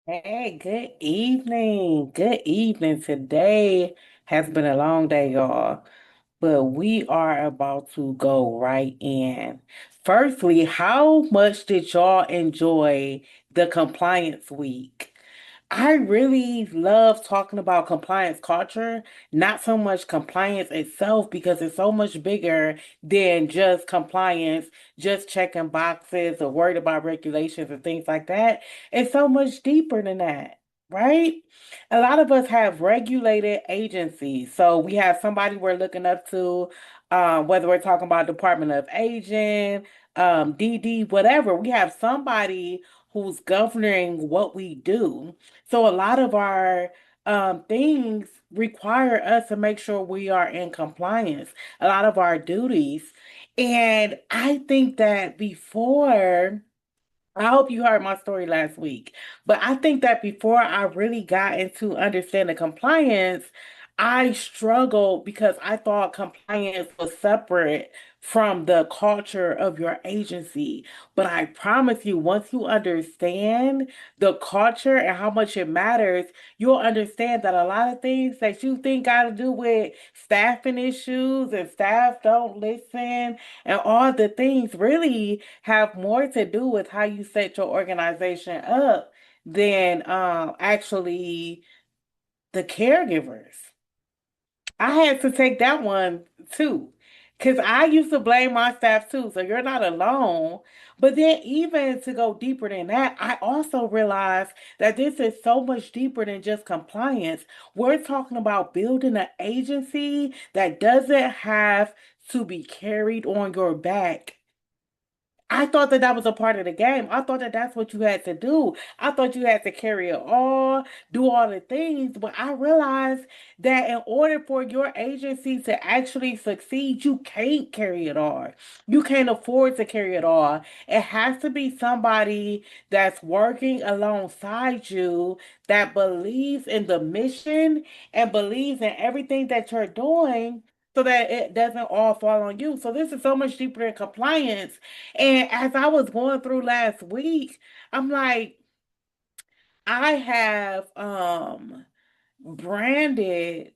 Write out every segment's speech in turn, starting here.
Hey, good evening. Good evening. Today has been a long day, y'all, but we are about to go right in. Firstly, how much did y'all enjoy the compliance week? I really love talking about compliance culture, not so much compliance itself, because it's so much bigger than just compliance, just checking boxes or worried about regulations and things like that. It's so much deeper than that, right? A lot of us have regulated agencies. So we have somebody we're looking up to, whether we're talking about Department of Aging, DD, whatever. We have somebody who's governing what we do. So a lot of our things require us to make sure we are in compliance, a lot of our duties. And I think that before, I hope you heard my story last week, but I think that before I really got into understanding compliance, I struggled because I thought compliance was separate from the culture of your agency. But I promise you, once you understand the culture and how much it matters, you'll understand that a lot of things that you think got to do with staffing issues and staff don't listen and all the things really have more to do with how you set your organization up than actually the caregivers. I had to take that one too. Because I used to blame my staff too. So you're not alone. But then, even to go deeper than that, I also realized that this is so much deeper than just compliance. We're talking about building an agency that doesn't have to be carried on your back. I thought that that was a part of the game. I thought that that's what you had to do. I thought you had to carry it all, do all the things. But I realized that in order for your agency to actually succeed, you can't carry it all. You can't afford to carry it all. It has to be somebody that's working alongside you that believes in the mission and believes in everything that you're doing so that it doesn't all fall on you. So this is so much deeper than compliance. And as I was going through last week, I'm like, I have branded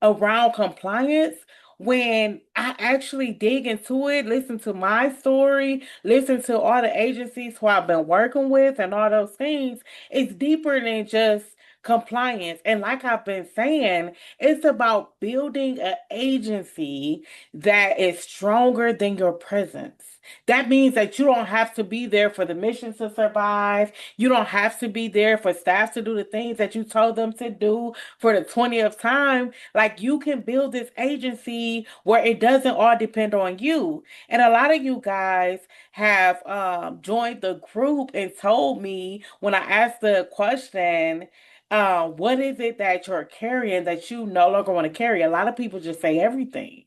around compliance when I actually dig into it, listen to my story, listen to all the agencies who I've been working with and all those things, it's deeper than just compliance. And like I've been saying, it's about building an agency that is stronger than your presence. That means that you don't have to be there for the mission to survive. You don't have to be there for staff to do the things that you told them to do for the 20th time. Like you can build this agency where it doesn't all depend on you. And a lot of you guys have joined the group and told me when I asked the question, what is it that you're carrying that you no longer want to carry? A lot of people just say everything.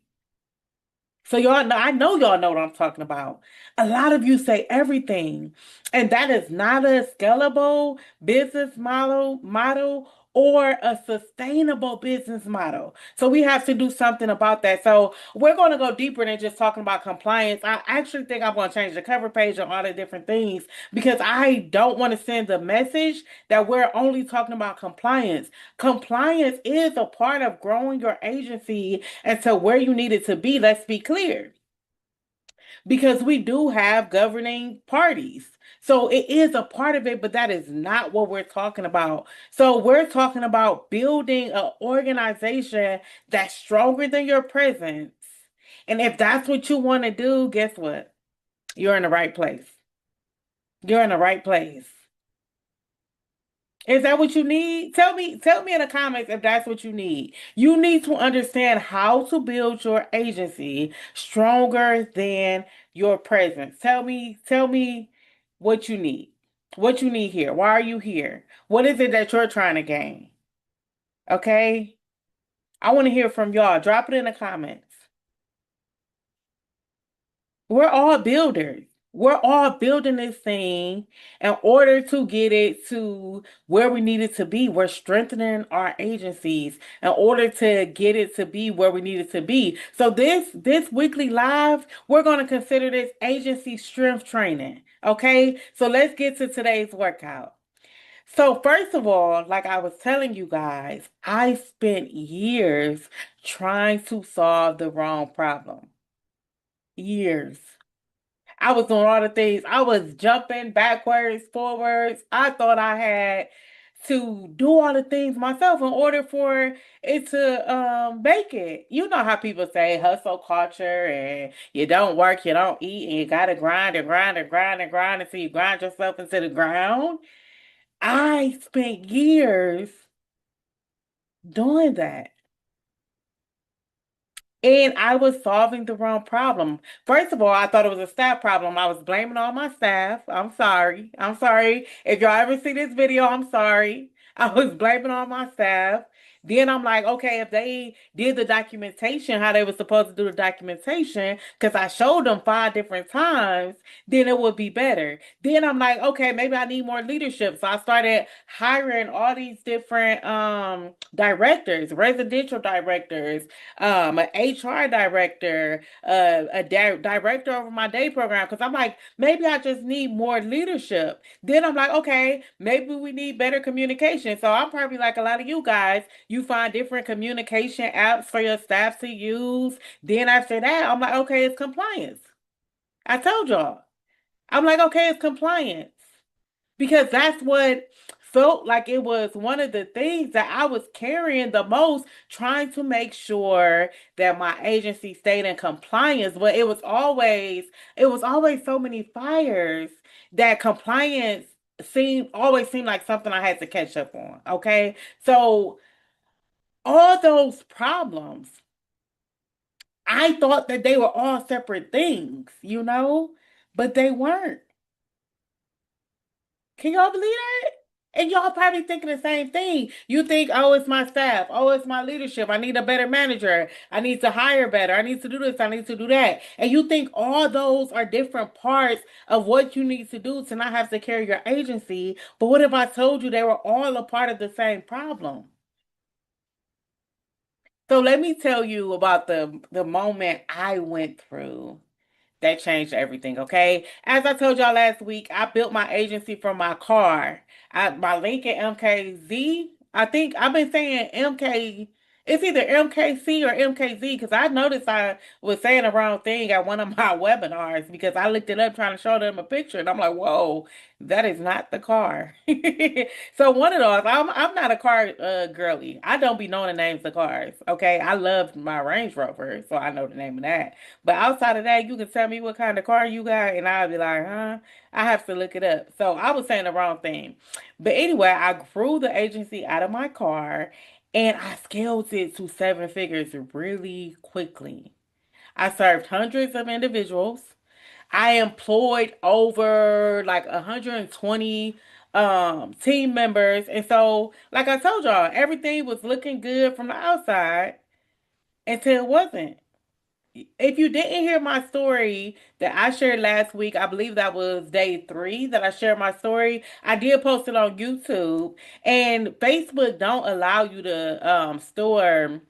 So y'all know, I know y'all know what I'm talking about. A lot of you say everything, and that is not a scalable business model or a sustainable business model. So we have to do something about that. So we're going to go deeper than just talking about compliance. I actually think I'm going to change the cover page and all the different things because I don't want to send the message that we're only talking about compliance. Compliance is a part of growing your agency and to where you need it to be. Let's be clear, because we do have governing parties. So it is a part of it, but that is not what we're talking about. So we're talking about building an organization that's stronger than your presence. And if that's what you want to do, guess what? You're in the right place. You're in the right place. Is that what you need? Tell me in the comments if that's what you need. You need to understand how to build your agency stronger than your presence. Tell me what you need. What you need here. Why are you here? What is it that you're trying to gain? Okay? I want to hear from y'all. Drop it in the comments. We're all builders. We're all building this thing in order to get it to where we need it to be. We're strengthening our agencies in order to get it to be where we need it to be. So this weekly live, we're going to consider this agency strength training. Okay? So let's get to today's workout. So first of all, like I was telling you guys, I spent years trying to solve the wrong problem. Years. I was doing all the things. I was jumping backwards, forwards. I thought I had to do all the things myself in order for it to make it. You know how people say hustle culture and you don't work, you don't eat, and you gotta grind and grind and grind and grind until you grind yourself into the ground. I spent years doing that. And I was solving the wrong problem. First of all, I thought it was a staff problem. I was blaming all my staff. I'm sorry. I'm sorry. If y'all ever see this video, I'm sorry. I was blaming all my staff. Then I'm like, okay, if they did the documentation, how they were supposed to do the documentation, because I showed them 5 different times, then it would be better. Then I'm like, okay, maybe I need more leadership. So I started hiring all these different directors, residential directors, an HR director, director over my day program. Because I'm like, maybe I just need more leadership. Then I'm like, okay, maybe we need better communication. So I'm probably like a lot of you guys, you find different communication apps for your staff to use. Then after that, I'm like, okay, it's compliance. I told y'all. I'm like, okay, it's compliance because that's what felt like it was one of the things that I was carrying the most, trying to make sure that my agency stayed in compliance. But it was always so many fires that compliance always seemed like something I had to catch up on. Okay. So all those problems, I thought that they were all separate things, but they weren't. Can y'all believe that? And y'all probably thinking the same thing. You think, oh, it's my staff. Oh, it's my leadership. I need a better manager. I need to hire better. I need to do this. I need to do that. And you think all those are different parts of what you need to do to not have to carry your agency. But what if I told you they were all a part of the same problem? So let me tell you about the moment I went through. That changed everything, okay? As I told y'all last week, I built my agency from my car. My Lincoln MKZ. I think I've been saying MK. It's either MKC or MKZ because I noticed I was saying the wrong thing at one of my webinars because I looked it up trying to show them a picture and I'm like, whoa, that is not the car. So one of those, I'm not a car girly. I don't be knowing the names of cars. Okay, I love my Range Rover, so I know the name of that. But outside of that, you can tell me what kind of car you got, and I'll be like, huh? I have to look it up. So I was saying the wrong thing. But anyway, I grew the agency out of my car and I scaled it to 7 figures really quickly. I served hundreds of individuals. I employed over like 120 team members. And so, like I told y'all, everything was looking good from the outside until it wasn't. If you didn't hear my story that I shared last week, I believe that was day 3 that I shared my story. I did post it on YouTube, and Facebook don't allow you to store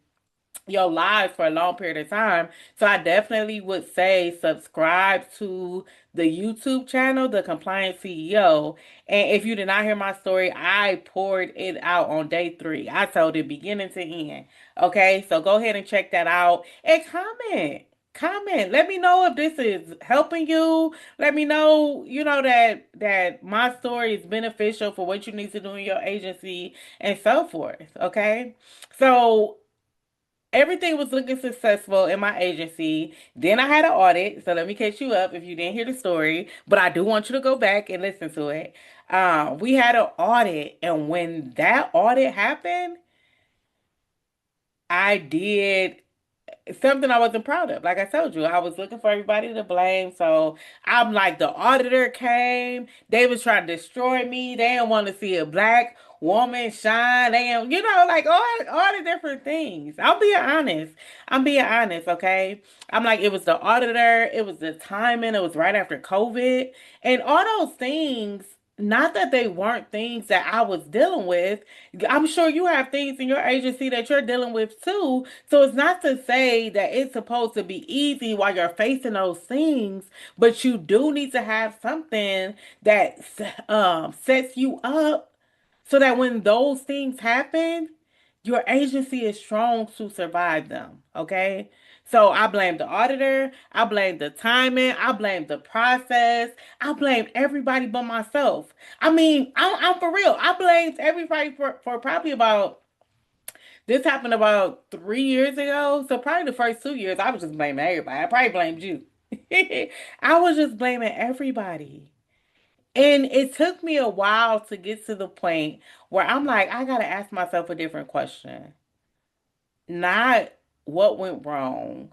your lives for a long period of time. So I definitely would say subscribe to the YouTube channel, The Compliance CEO. And if you did not hear my story, I poured it out on day 3. I told it beginning to end. Okay, so go ahead and check that out and comment. Comment. Let me know if this is helping you. Let me know, that my story is beneficial for what you need to do in your agency and so forth. Okay. So everything was looking successful in my agency. Then I had an audit. So let me catch you up if you didn't hear the story. But I do want you to go back and listen to it. We had an audit, and when that audit happened, I did something I wasn't proud of. Like I told you, I was looking for everybody to blame. So I'm like, the auditor came. They was trying to destroy me. They didn't want to see a black woman shine. They didn't, like all the different things. I'm being honest, okay? I'm like, it was the auditor. It was the timing. It was right after COVID. And all those things, not that they weren't things that I was dealing with. I'm sure you have things in your agency that you're dealing with too. So it's not to say that it's supposed to be easy while you're facing those things, but you do need to have something that sets you up so that when those things happen, your agency is strong to survive them. Okay. So I blame the auditor. I blame the timing. I blame the process. I blame everybody but myself. I mean, I'm for real. I blamed everybody for probably about, this happened about 3 years ago. So probably the first 2 years, I was just blaming everybody. I probably blamed you. I was just blaming everybody. And it took me a while to get to the point where I'm like, I gotta ask myself a different question. Not what went wrong,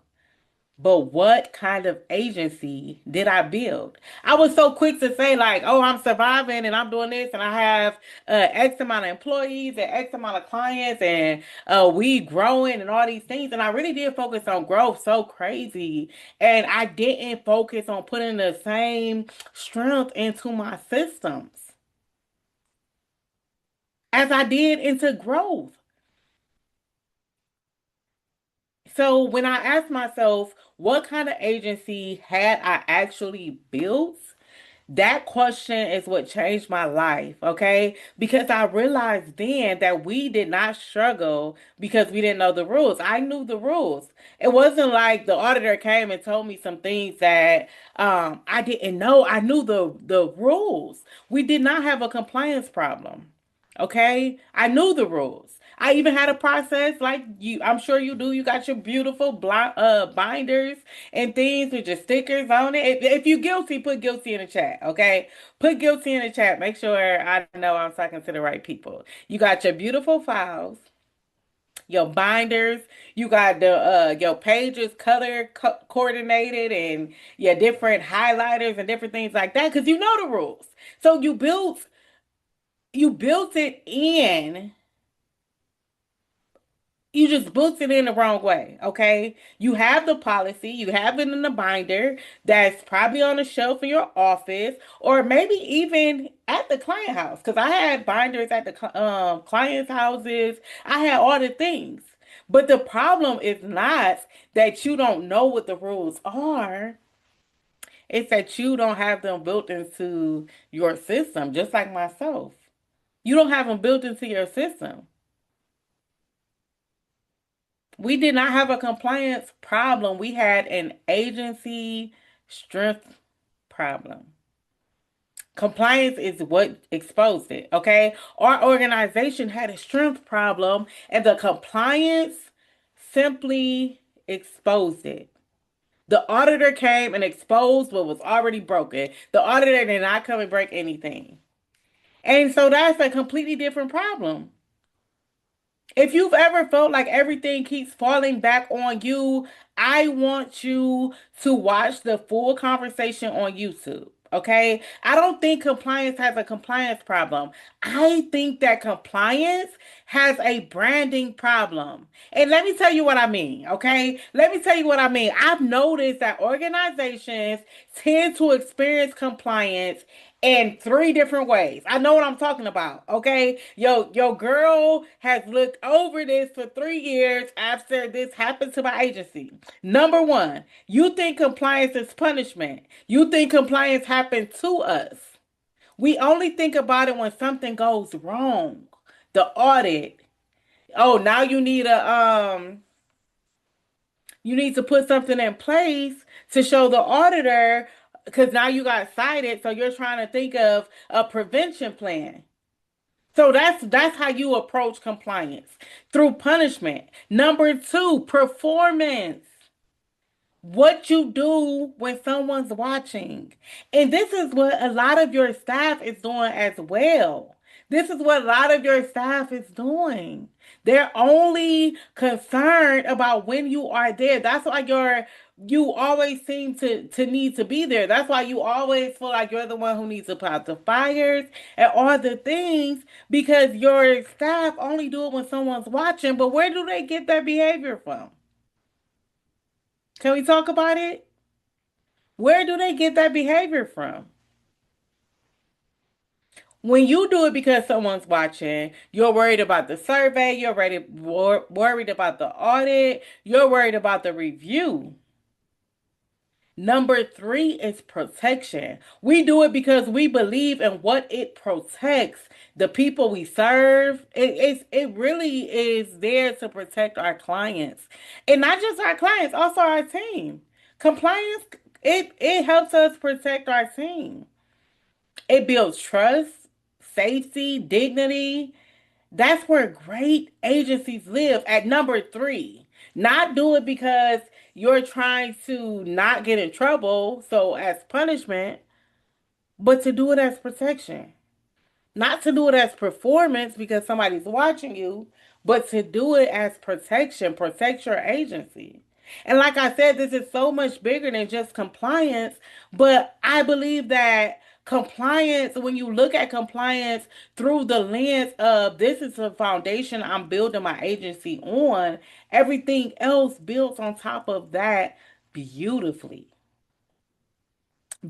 but what kind of agency did I build? I was so quick to say, like, oh, I'm surviving and I'm doing this and I have X amount of employees and X amount of clients and we growing and all these things. And I really did focus on growth so crazy. And I didn't focus on putting the same strength into my systems as I did into growth. So when I asked myself, what kind of agency had I actually built? That question is what changed my life, okay? Because I realized then that we did not struggle because we didn't know the rules. I knew the rules. It wasn't like the auditor came and told me some things that I didn't know. I knew the rules. We did not have a compliance problem. Okay? I knew the rules. I even had a process like you, I'm sure you do. You got your beautiful binders and things with your stickers on it. If you guilty, put guilty in the chat, okay? Put guilty in the chat. Make sure I know I'm talking to the right people. You got your beautiful files, your binders, you got the your pages color coordinated and your different highlighters and different things like that because you know the rules. So you built it in, you just booked it in the wrong way, okay? You have the policy, you have it in the binder that's probably on the shelf in your office, or maybe even at the client house. Because I had binders at the clients' houses, I had all the things. But the problem is not that you don't know what the rules are, it's that you don't have them built into your system, just like myself. You don't have them built into your system. We did not have a compliance problem. We had an agency strength problem. Compliance is what exposed it, okay? Our organization had a strength problem, and the compliance simply exposed it. The auditor came and exposed what was already broken. The auditor did not come and break anything. And so that's a completely different problem. If you've ever felt like everything keeps falling back on you, I want you to watch the full conversation on YouTube. Okay? I don't think compliance has a compliance problem. I think that compliance has a branding problem. And let me tell you what I mean. Okay? Let me tell you what I mean. I've noticed that organizations tend to experience compliance in three different ways. I know what I'm talking about, okay? Your girl has looked over this for 3 years after this happened to my agency. Number one, you think compliance is punishment. You think compliance happened to us. We only think about it when something goes wrong. The audit. Oh, now you need to put something in place to show the auditor because now you got cited, so you're trying to think of a prevention plan. So that's how you approach compliance through punishment. Number two, performance. What you do when someone's watching. And this is what a lot of your staff is doing as well. This is what a lot of your staff is doing. They're only concerned about when you are there. That's why you always seem to need to be there. That's why you always feel like you're the one who needs to put out the fires and all the things because your staff only do it when someone's watching. But where do they get their behavior from? Can we talk about it? Where do they get that behavior from? When you do it because someone's watching, you're worried about the survey, you're worried about the audit, you're worried about the review. Number three is protection. We do it because we believe in what it protects. The people we serve, it really is there to protect our clients. And not just our clients, also our team. Compliance, it helps us protect our team. It builds trust, safety, dignity. That's where great agencies live at number three. Not do it because you're trying to not get in trouble, so as punishment, but to do it as protection. Not to do it as performance because somebody's watching you, but to do it as protection, protect your agency. And like I said, this is so much bigger than just compliance, but I believe that compliance, when you look at compliance through the lens of this is the foundation I'm building my agency on, everything else builds on top of that beautifully.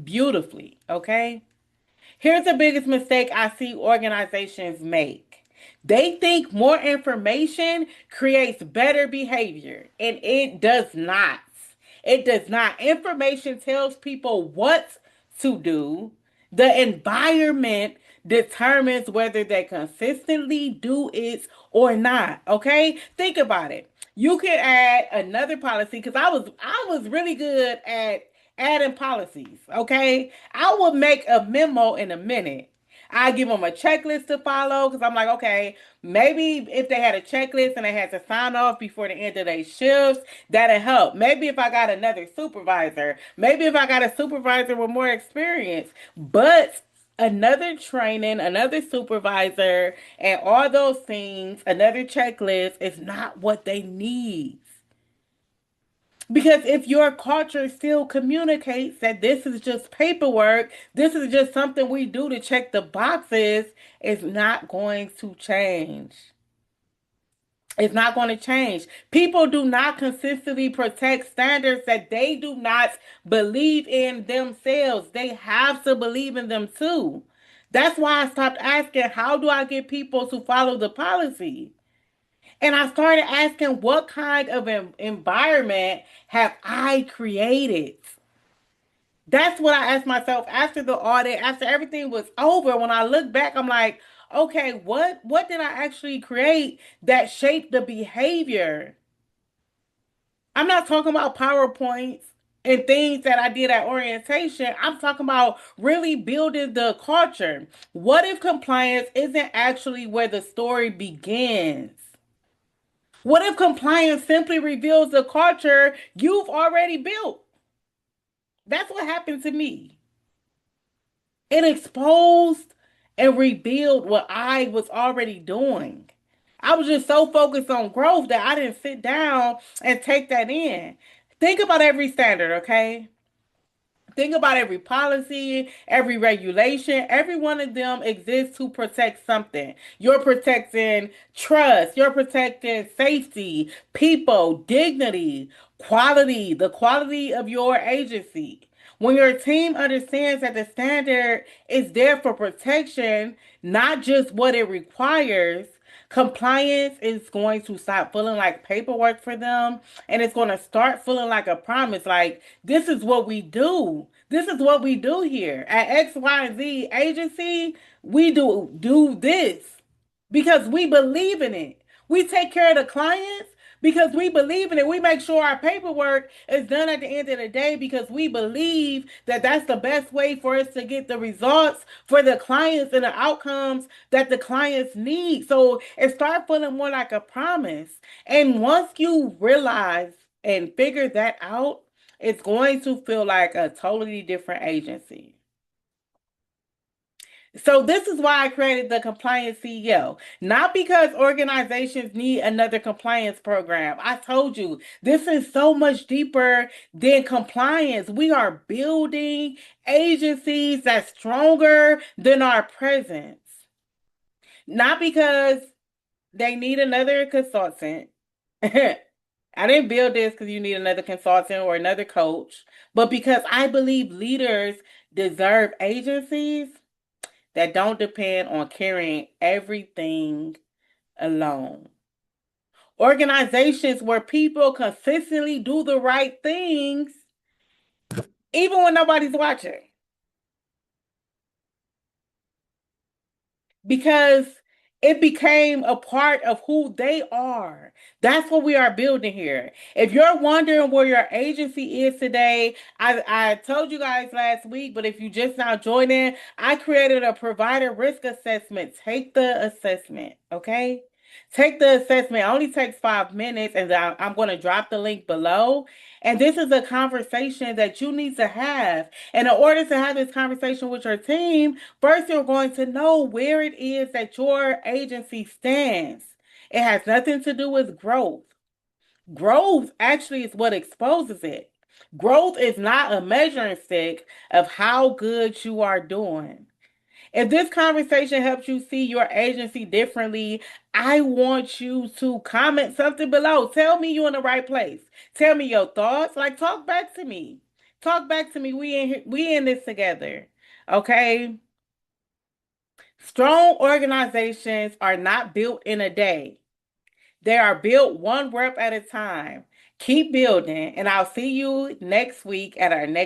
Beautifully, okay? Here's the biggest mistake I see organizations make. They think more information creates better behavior, and it does not. It does not. Information tells people what to do. The environment determines whether they consistently do it or not. Okay? Think about it. You could add another policy because I was really good at adding policies. Okay? I will make a memo in a minute. I give them a checklist to follow because I'm like, okay, maybe if they had a checklist and they had to sign off before the end of their shifts, that'll help. Maybe if I got another supervisor, maybe if I got a supervisor with more experience, but another training, another supervisor, and all those things, another checklist is not what they need. Because if your culture still communicates that this is just paperwork, this is just something we do to check the boxes, it's not going to change. It's not going to change. People do not consistently protect standards that they do not believe in themselves. They have to believe in them too. That's why I stopped asking, how do I get people to follow the policy? And I started asking, what kind of environment have I created? That's what I asked myself after the audit, after everything was over. When I look back, I'm like, okay, what did I actually create that shaped the behavior? I'm not talking about PowerPoints and things that I did at orientation. I'm talking about really building the culture. What if compliance isn't actually where the story begins? What if compliance simply reveals the culture you've already built? That's what happened to me. It exposed and revealed what I was already doing. I was just so focused on growth that I didn't sit down and take that in. Think about every standard, okay? Think about every policy, every regulation. Every one of them exists to protect something. You're protecting trust. You're protecting safety, people, dignity, quality, the quality of your agency. When your team understands that the standard is there for protection, not just what it requires, compliance is going to stop feeling like paperwork for them and it's going to start feeling like a promise. Like, this is what we do. This is what we do here at XYZ agency. We do this because we believe in it. We take care of the clients because we believe in it. We make sure our paperwork is done at the end of the day because we believe that that's the best way for us to get the results for the clients and the outcomes that the clients need. So it starts feeling more like a promise. And once you realize and figure that out, it's going to feel like a totally different agency. So this is why I created the Compliance CEO. Not because organizations need another compliance program. I told you, this is so much deeper than compliance. We are building agencies that's stronger than our presence. Not because they need another consultant. I didn't build this because you need another consultant or another coach, but because I believe leaders deserve agencies that don't depend on carrying everything alone. Organizations where people consistently do the right things even when nobody's watching. Because it became a part of who they are. That's what we are building here. If you're wondering where your agency is today, I told you guys last week, but if you just now joined in, I created a provider risk assessment. Take the assessment, okay? Take the assessment. It only takes 5 minutes, and I'm going to drop the link below. And this is a conversation that you need to have. And in order to have this conversation with your team, first, you're going to know where it is that your agency stands. It has nothing to do with growth. Growth actually is what exposes it. Growth is not a measuring stick of how good you are doing. If this conversation helps you see your agency differently, I want you to comment something below. Tell me you're in the right place. Tell me your thoughts. Like, talk back to me. Talk back to me. We in this together. Okay? Strong organizations are not built in a day. They are built one rep at a time. Keep building, and I'll see you next week at our next